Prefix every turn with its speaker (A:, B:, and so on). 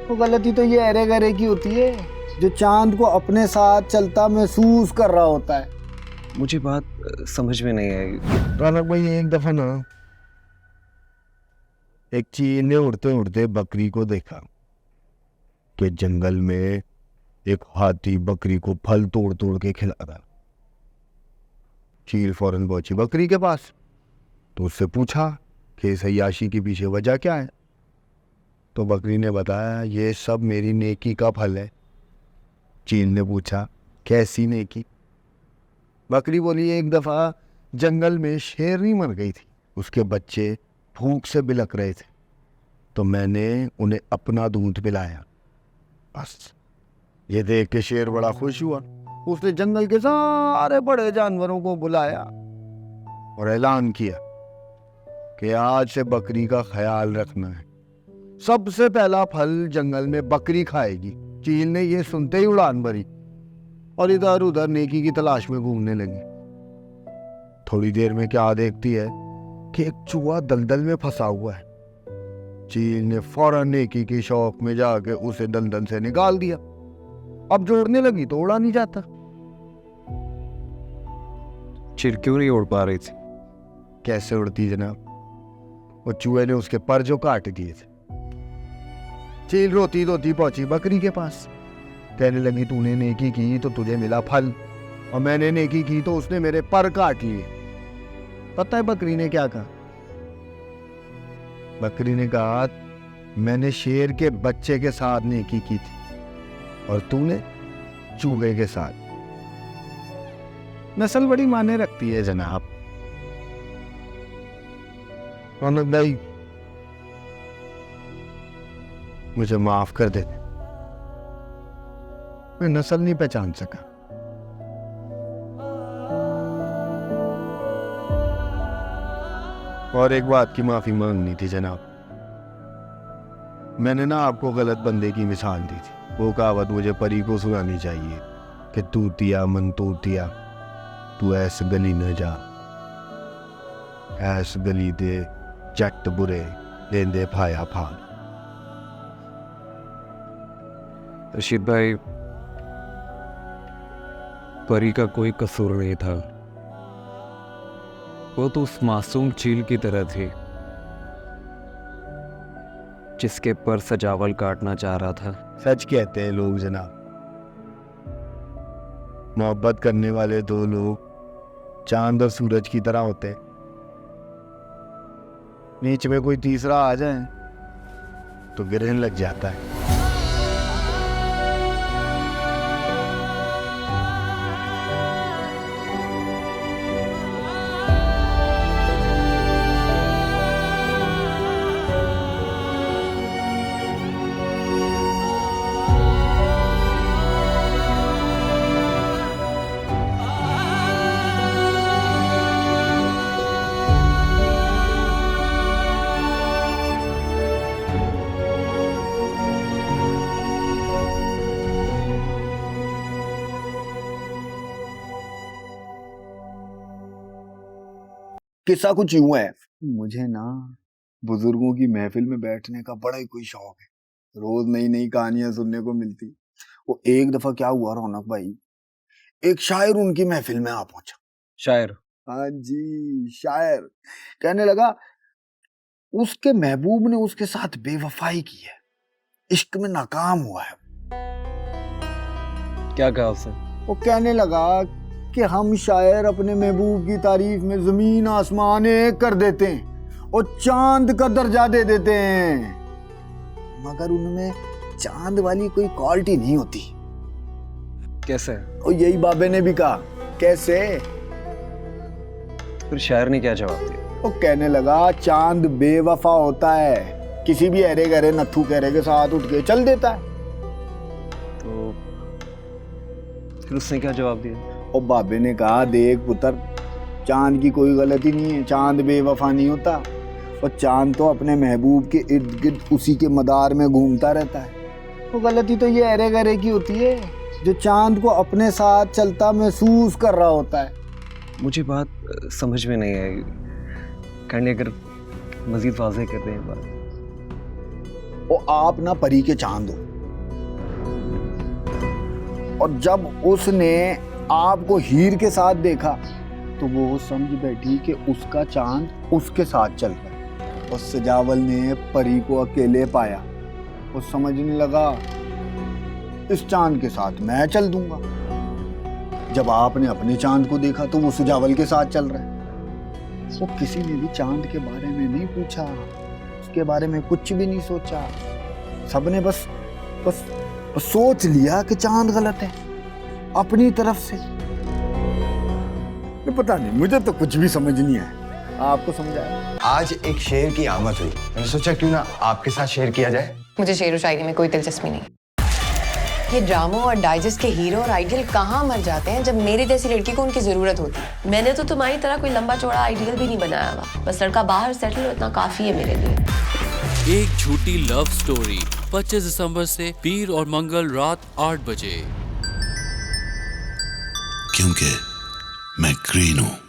A: तो गलती तो ये अरे गरे की होती है जो चांद को अपने साथ चलता महसूस कर रहा होता है।
B: मुझे बात समझ में नहीं आई।
C: रौनक भाई, एक दफा ना एक चील ने उड़ते उड़ते बकरी को देखा कि जंगल में एक हाथी बकरी को फल तोड़ तोड़ के खिला रहा। चील फौरन पहुंची बकरी के पास तो उससे पूछा कि इस अय्याशी के पीछे वजह क्या है। तो बकरी ने बताया, ये सब मेरी नेकी का फल है। चील ने पूछा, कैसी नेकी? बकरी बोली, एक दफा जंगल में शेरनी मर गई थी, उसके बच्चे भूख से बिलक रहे थे, तो मैंने उन्हें अपना दूध पिलाया। बस ये देख के शेर बड़ा खुश हुआ। उसने जंगल के सारे बड़े जानवरों को बुलाया और ऐलान किया कि आज से बकरी का ख्याल रखना है, सबसे पहला फल जंगल में बकरी खाएगी। चील ने ये सुनते ही उड़ान भरी और इधर उधर नेकी की तलाश में घूमने लगी। थोड़ी देर में क्या देखती है कि एक चूहा दलदल में फंसा हुआ है। चील ने फौरन नेकी के शौक में जाके उसे दलदल से निकाल दिया। अब जोड़ने लगी तो उड़ा नहीं जाता।
B: चिड़ क्यों नहीं उड़ पा रही थी?
C: कैसे उड़ती जनाब, वो चूहे ने उसके पर जो काट दिए थे। चील रोती रोती पहुंची बकरी के पास, कहने लगी, तूने नेकी की तो तुझे मिला फल, और मैंने नेकी की तो उसने मेरे पर काट लिए। पता है बकरी ने क्या कहा? बकरी ने कहा, मैंने शेर के बच्चे के साथ नेकी की थी और तूने चूहे के साथ। नस्ल बड़ी माने रखती है जनाब। रौनक भाई, मुझे माफ कर दे, मैं नस्ल नहीं पहचान सका। और एक बात की माफी मांगनी थी जनाब। मैंने ना आपको गलत बंदे की मिसाल दी थी। वो कहावत मुझे परी को सुनानी चाहिए कि तूतिया मन तूतिया, तू ऐस गली न जा, ऐस गली दे जट बुरे लेंदे फाया फान।
B: रशीद भाई, परी का कोई कसूर नहीं था। वो तो उस मासूम चील की तरह थी जिसके पर सजावल काटना चाह रहा था।
C: सच कहते हैं लोग जनाब, मोहब्बत करने वाले दो लोग चांद और सूरज की तरह होते हैं। बीच में कोई तीसरा आ जाए तो गिरने लग जाता है।
A: किस्सा कुछ यूं है, मुझे ना बुजुर्गों की महफिल में बैठने का बड़ा ही कोई शौक है। रोज नई नई कहानियां सुनने को मिलती। वो एक दफा क्या हुआ रौनक भाई, एक शायर उनकी महफिल में आ पहुंचा।
B: शायर?
A: हाँ जी, शायर। कहने लगा उसके महबूब ने उसके साथ बेवफाई की है, इश्क में नाकाम हुआ है।
B: क्या कहा उसने?
A: वो कहने लगा कि हम शायर अपने महबूब की तारीफ में जमीन आसमान एक कर देते हैं और चांद का दर्जा दे देते हैं, मगर उनमें चांद वाली कोई क्वालिटी नहीं होती।
B: कैसे?
A: और यही बाबे ने भी कहा, कैसे?
B: फिर शायर ने क्या जवाब दिया?
A: वो कहने लगा चांद बेवफा होता है, किसी भी अरे गरे नत्थू कहरे के साथ उठ के चल देता है।
B: तो फिर उसने क्या जवाब दिया?
A: और बाबे ने कहा, देख पुत्र, चांद की कोई गलती नहीं है, चांद बेवफा नहीं होता, और चांद तो अपने महबूब के इर्द गिर्द उसी के मदार में घूमता रहता है। वो गलती तो ये अरे गरे की होती है जो चांद को अपने साथ चलता महसूस कर रहा होता है।
B: मुझे बात समझ में नहीं आई। काइंडली अगर मजीद वाज़ेह कर दें बात।
A: और आप ना परी के चांद हो। और जब उसने आपको हीर के साथ देखा तो वो समझ बैठी कि उसका चांद उसके साथ चल रहा है। और सजावल ने परी को अकेले पाया और समझने लगा इस चांद के साथ मैं चल दूंगा। जब आपने अपने चांद को देखा तो वो सजावल के साथ चल रहा है। वो किसी ने भी चांद के बारे में नहीं पूछा, उसके बारे में कुछ भी नहीं सोचा। सबने बस सोच लिया कि चांद गलत है अपनी तरफ से। पता नहीं, मुझे तो कुछ भी समझ नहीं आया। आपको समझ आया?
D: आज एक शेर की आमद हुई, मैंने सोचा क्यों ना आपके साथ शेयर किया जाए।
E: मुझे शेर व शायरी में कोई दिलचस्पी नहीं। ये ड्रामों और डाइजेस्ट के हीरो और आइडियल कहाँ मर जाते हैं जब मेरे जैसी लड़की को उनकी जरूरत होती है। मैंने तो तुम्हारी तरह कोई लंबा चौड़ा आइडियल भी नहीं बनाया हुआ, बस लड़का बाहर सेटल हो इतना काफी है मेरे लिए।
F: एक झूठी लव स्टोरी 25 दिसंबर से पीर और मंगल रात 8 बजे।
G: क्योंकि मैं ग्रीन हूं।